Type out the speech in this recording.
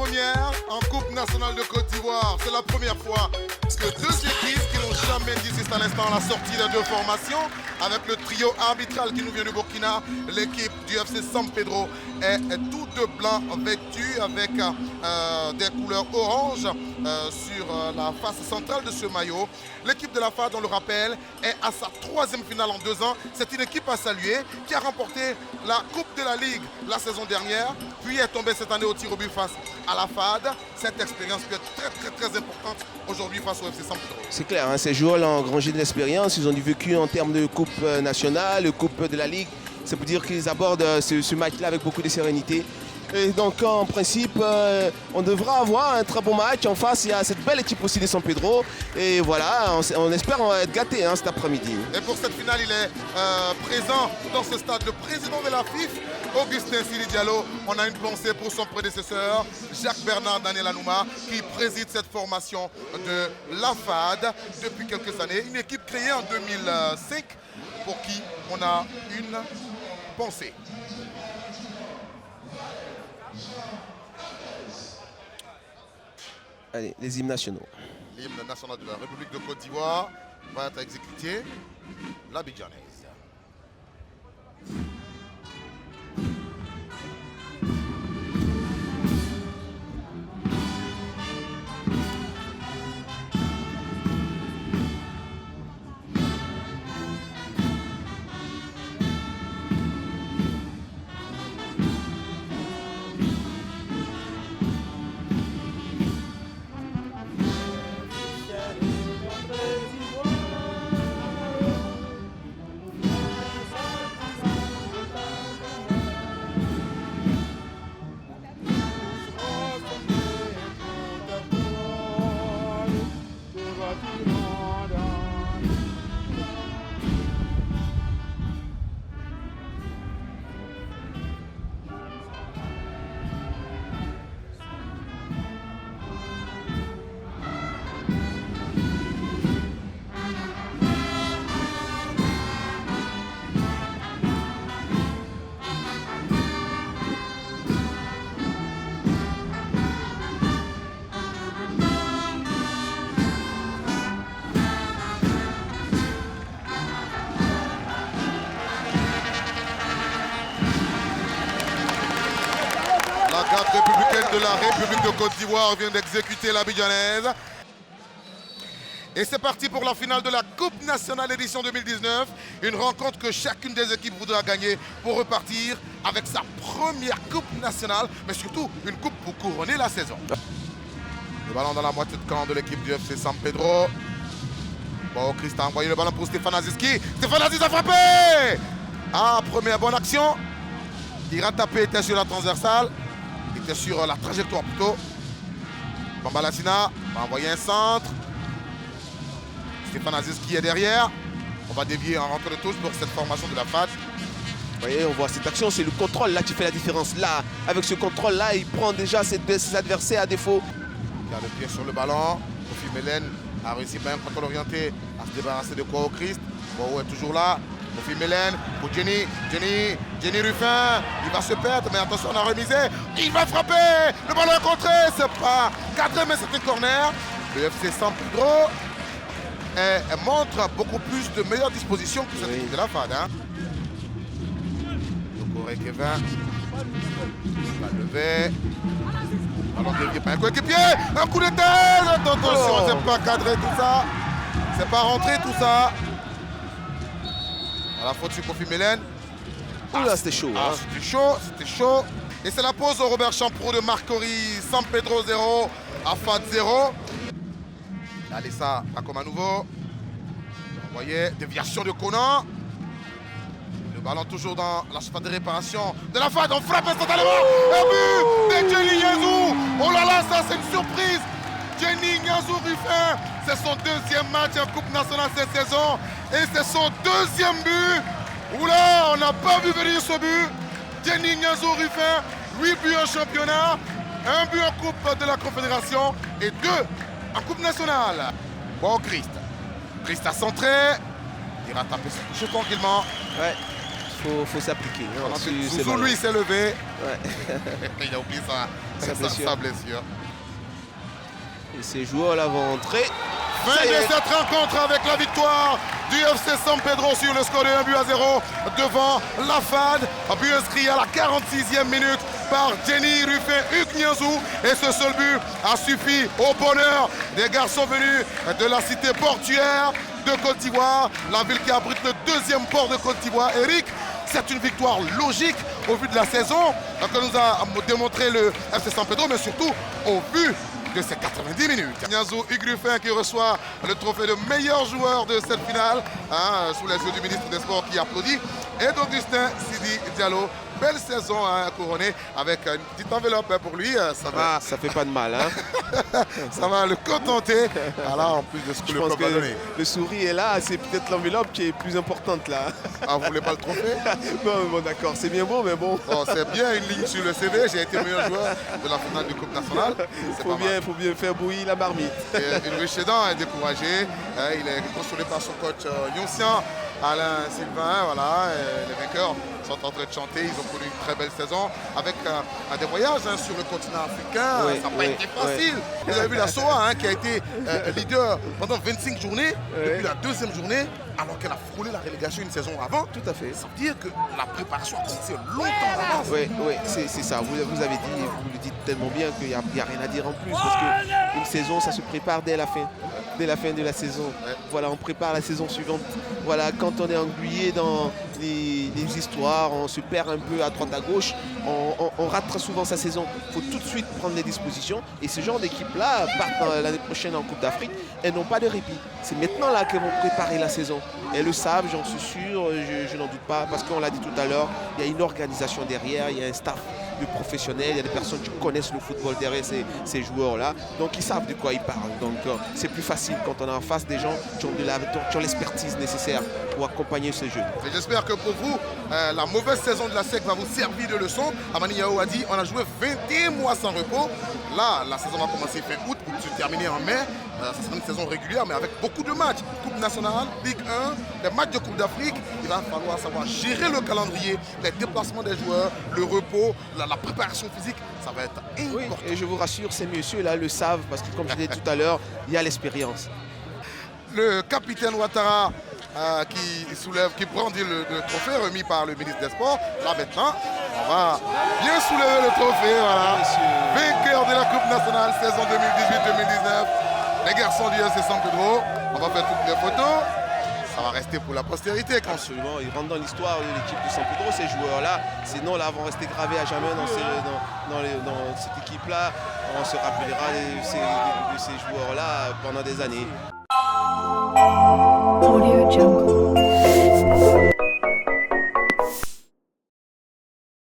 première en Coupe nationale de Côte d'Ivoire. C'est la première fois que deux équipes qui n'ont jamais existé à l'instant la sortie de deux formations, avec le trio arbitral qui nous vient du Burkina. L'équipe du FC San Pedro est tout de blanc vêtue avec des couleurs orange sur la face centrale de ce maillot. L'équipe de la FAD, on le rappelle, est à sa troisième finale en 2 ans. C'est une équipe à saluer qui a remporté la Coupe de la Ligue la saison dernière, puis est tombée cette année au tir au but face à la FAD. Cette expérience peut être très importante aujourd'hui face au FC San Pedro. C'est clair, hein, ces joueurs ont engrangé de l'expérience, ils ont du vécu en termes de Coupe nationale, Coupe de la Ligue. Ça veut dire qu'ils abordent ce match-là avec beaucoup de sérénité. Et donc en principe, on devra avoir un très bon match. En face, il y a cette belle équipe aussi de San Pedro. Et voilà, on espère être gâtés cet après-midi. Et pour cette finale, il est présent dans ce stade le président de la FIF, Augustin Sili Diallo. On a une pensée pour son prédécesseur, Jacques-Bernard Daniel Anouma, qui préside cette formation de la FAD depuis quelques années. Une équipe créée en 2005 pour qui on a une pensée. Allez, les hymnes nationaux. L'hymne national de la République de Côte d'Ivoire va être exécuté. L'Abidjanaise. La garde républicaine de la République de Côte d'Ivoire vient d'exécuter l'Abidjanaise. Et c'est parti pour la finale de la Coupe nationale édition 2019. Une rencontre que chacune des équipes voudra gagner pour repartir avec sa première Coupe nationale, mais surtout une coupe pour couronner la saison. Le ballon dans la moitié de camp de l'équipe du FC San Pedro. Bon, Christ a envoyé le ballon pour Stéphane Aziski. Stéphane Aziz a frappé! Ah, première bonne action. Ira taper était sur la transversale. Il était sur la trajectoire plutôt. Bamba Lassina va envoyer un centre. Stéphane Aziz qui est derrière. On va dévier en rentrée de touche pour cette formation de la FAD. Vous voyez, on voit cette action, c'est le contrôle là qui fait la différence. Là, avec ce contrôle-là, il prend déjà ses adversaires à défaut. Il a le pied sur le ballon. Kofi Melen a réussi par un contrôle orienté à se débarrasser de Kwao Christ. Kwao est toujours là. Kofi Melen pour Jenny Ruffin. Il va se perdre, mais attention, on a remisé. Il va frapper. Le ballon est contré. C'est pas cadré, mais c'est un corner. Le FC San Pedro montre beaucoup plus de meilleures dispositions que cette équipe de la FAD. Le Corée Kevin va lever. Ballon dévié par un coéquipier. Un coup de tête. Attention, c'est pas cadré tout ça. C'est pas rentré tout ça. À la faute sur Kofi Melen. Oula, c'était chaud. C'était chaud. Et c'est la pause au Robert Champrou de Marcory. San Pedro 0, AFAD 0. Allez, ça va comme à nouveau. Vous voyez, déviation de Conan. Le ballon toujours dans la surface de réparation de la FAD. On frappe instantanément. Un but de Jenny Yazou. Oh là là, ça c'est une surprise. Jenny Yazou Ruffin. C'est son deuxième match en Coupe nationale cette saison. Et c'est son deuxième but. Oula, on n'a pas vu venir ce but. Jenny Yazou Ruffin. 8 buts en championnat. 1 but en Coupe de la Confédération. Et 2 en Coupe nationale. Bon, Christ a centré. Il va taper ce touche tranquillement. Ouais, faut s'appliquer. Zouzou, lui, s'est levé. Ouais. Il a oublié sa blessure. Et ces joueurs-là vont entrer. Fin de cette rencontre avec la victoire du FC San Pedro sur le score de 1-0 devant la FAD. But inscrit à la 46e minute par Jenny Ruffin-Ukniazou. Et ce seul but a suffi au bonheur des garçons venus de la cité portuaire de Côte d'Ivoire, la ville qui abrite le deuxième port de Côte d'Ivoire. Eric, c'est une victoire logique au vu de la saison que nous a démontré le FC San Pedro, mais surtout au vu de ces 90 minutes. Niazou Ugruffin qui reçoit le trophée de meilleur joueur de cette finale, sous les yeux du ministre des Sports qui applaudit, et d'Augustin Sidi Diallo. Belle saison couronnée avec une petite enveloppe pour lui. Ça fait pas de mal. Ça va le contenter. Voilà, en plus de ce que le club a donné. Le sourire est là, c'est peut-être l'enveloppe qui est plus importante là. Ah, vous voulez pas le trophée? Bon, d'accord, c'est bien beau, mais bon. C'est bien une ligne sur le CV. J'ai été meilleur joueur de la finale du Coupe nationale. Faut bien faire bouillir la marmite. Ulrich Chedan est découragé. Il est consolé par son coach Yoncian, Alain Sylvain. Voilà, les vainqueurs sont en train de chanter. Ils ont connu une très belle saison avec des voyages sur le continent africain. Oui, ça n'a pas été facile. Vous avez vu la SOA qui a été leader pendant 25 journées. Depuis la deuxième journée, alors qu'elle a frôlé la relégation une saison avant. Tout à fait. Ça veut dire que la préparation a commencé longtemps avant. Oui, c'est ça. Vous avez dit, vous le dites tellement bien qu'il n'y a rien à dire en plus. Parce qu'une saison, ça se prépare dès la fin. Dès la fin de la saison. Voilà, on prépare la saison suivante. Voilà, quand on est englué dans les histoires, on se perd un peu à droite à gauche, on rate très souvent sa saison. Il faut tout de suite prendre les dispositions. Et ce genre d'équipe-là partent l'année prochaine en Coupe d'Afrique. Elles n'ont pas de répit. C'est maintenant là qu'elles vont préparer la saison. Elles le savent, j'en suis sûr, je n'en doute pas, parce qu'on l'a dit tout à l'heure, il y a une organisation derrière, il y a un staff de professionnels, il y a des personnes qui connaissent le football derrière ces joueurs-là, donc ils savent de quoi ils parlent. Donc c'est plus facile quand on est en face des gens qui ont l'expertise nécessaire pour accompagner ce jeu. J'espère que pour vous, la mauvaise saison de la SEC va vous servir de leçon. Amani Yao a dit on a joué 21 mois sans repos. Là, la saison va commencer fin août pour se terminer en mai. Ça sera une saison régulière, mais avec beaucoup de matchs. Coupe nationale, Ligue 1, des matchs de Coupe d'Afrique. Il va falloir savoir gérer le calendrier, les déplacements des joueurs, le repos, la préparation physique. Ça va être important. Oui, et je vous rassure, ces messieurs-là le savent, parce que comme je l'ai dit tout à l'heure, il y a l'expérience. Le capitaine Ouattara qui brandit le trophée remis par le ministre des Sports. Là maintenant, on va bien soulever le trophée. Voilà. Vainqueur de la Coupe nationale saison 2018-2019. Les garçons du FC San Pedro. On va faire toutes les photos. Ça va rester pour la postérité. Absolument, ils rentrent dans l'histoire de l'équipe de San Pedro, ces joueurs-là. Sinon, là, vont rester gravés à jamais dans cette équipe-là. On se rappellera de ces joueurs-là pendant des années. Audio Jungle.